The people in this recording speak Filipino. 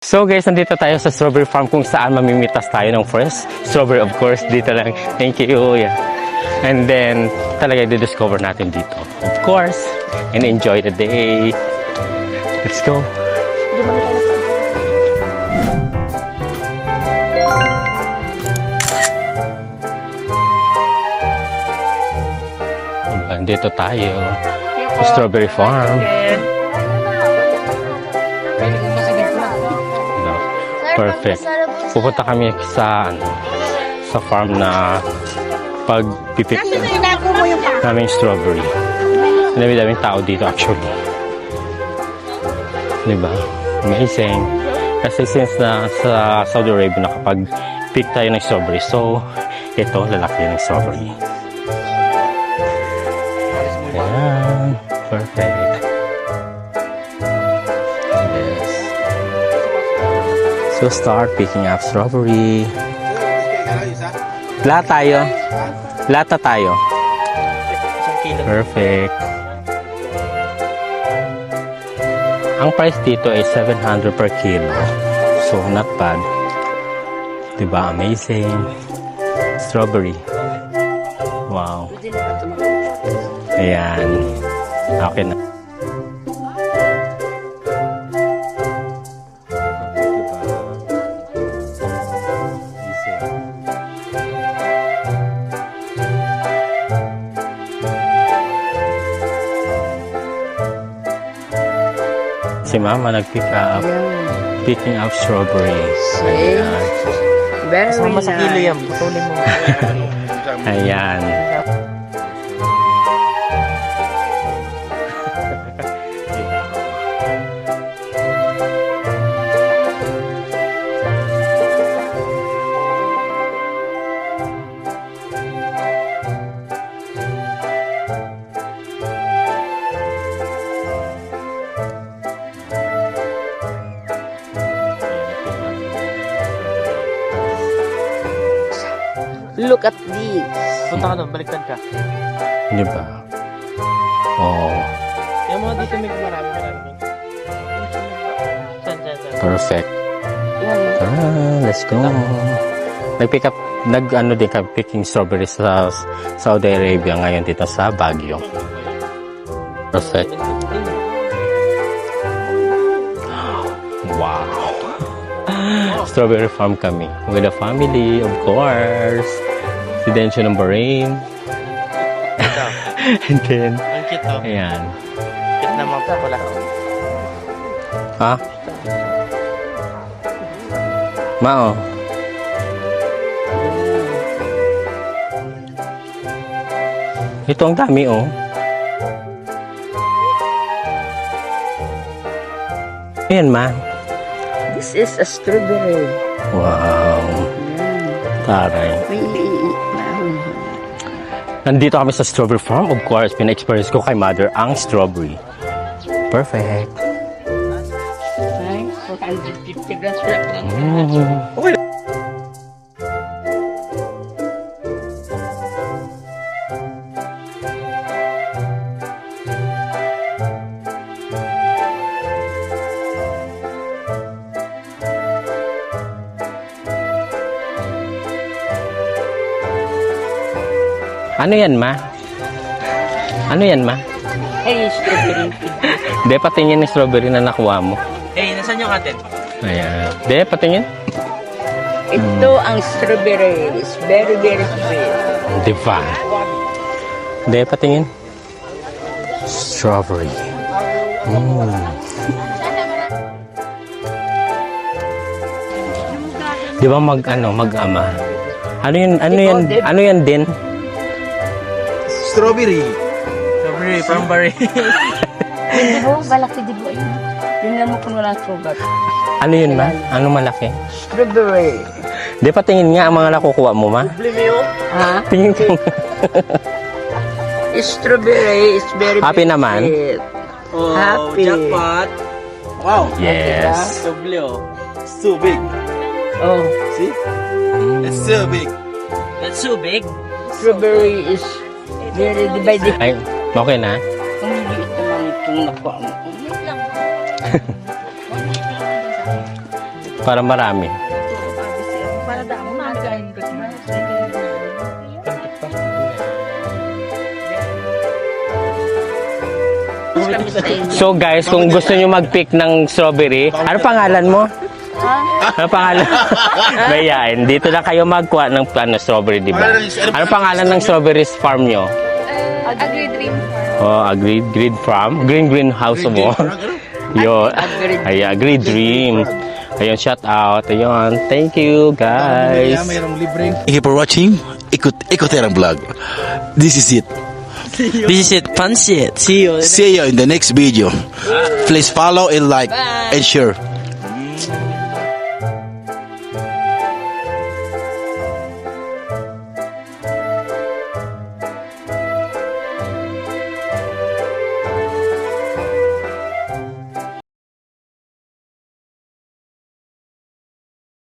So guys, nandito tayo sa strawberry farm kung saan mamimitas tayo ng fresh strawberry, of course, dito lang. Thank you. Yeah. And then, talaga i-discover natin dito, of course, and enjoy the day. Let's go. Dito tayo, strawberry farm. Perfect. Pupunta kami sa farm na pagpipik namin strawberry. Dami-daming tao dito actually. Diba? Amazing. Kasi since na sa Saudi Arabia nakapag-pick tayo ng strawberry, so ito lalaki ng strawberry. Ayan. Perfect. So start picking up strawberry. Lata tayo. Perfect. Ang price dito ay 700 per kilo. So not bad. Diba? Amazing. Strawberry. Wow. Ayan. Okay na. Si Mama nag-pick up. Picking up strawberries. Ayan. Very Sama sa kilo yan. nice. Putulin mo. Ayan. Look at this. Punta ka doon, baliktad ka. Di ba? Oh, Yung mga dito may marami. Saan. perfect. Yan. Let's go. Nag-ano din kami picking strawberries sa Saudi Arabia ngayon dito sa Baguio. Perfect. Wow. Strawberry farm kami with a family, of course. Si Dencho ng Bahrain. And then, Ang cute oh. ayan. Cute naman po pala. Ha? Mao. Ito ang dami oh. Ayan ma. This is a strawberry. Wow. Yan. Taray. May Nandito kami sa strawberry farm. Of course, pina-experience ko kay mother ang strawberry. Perfect. 450 grams wala pa. Ano yan ma? Ano yan ma? Hey, strawberry. De, patingin yung strawberry na nakuha mo. Hey, nasan yung atin? Ayan. De, patingin. Ito ang strawberry. It's very, very sweet. Diba? De, patingin. Strawberry. Di ba mag-ama? Ano yan din? Strawberry. Strawberry from Bahrain. Hindi mo, balaki di ba yun? Yun lang mo kung walang sugat. Ano yun ma? Ano malaki? Strawberry. Di, patingin nga ang mga nakukuha mo ma. Ha? Tingin ko. Strawberry is very, Happy very naman? sweet. Oh, Happy. jackpot. Wow. Yes. Doble oh. It's so big. Oh, See? It's so big. That's so big. strawberry is very divided. Ay, okay na? Ang liit naman itong nakuha mo. Para marami. Para damo na kain ko. So guys, kung gusto nyo mag-pick ng strawberry, ano pangalan mo? Ano pangalan? Bayain, dito na kayo magkuha ng strawberry, di ba? Ano pangalan ng strawberry farm nyo? Agri Dream Farm. Oh, Green Farm? Green house mo? Yo, ay, Agri Dream. Ayun, shout out. Ayun, thank you guys. Thank you for watching Ikoterang Vlog. This is it. This is it. Pansit. See you. See you in the next video. Please follow and like and share.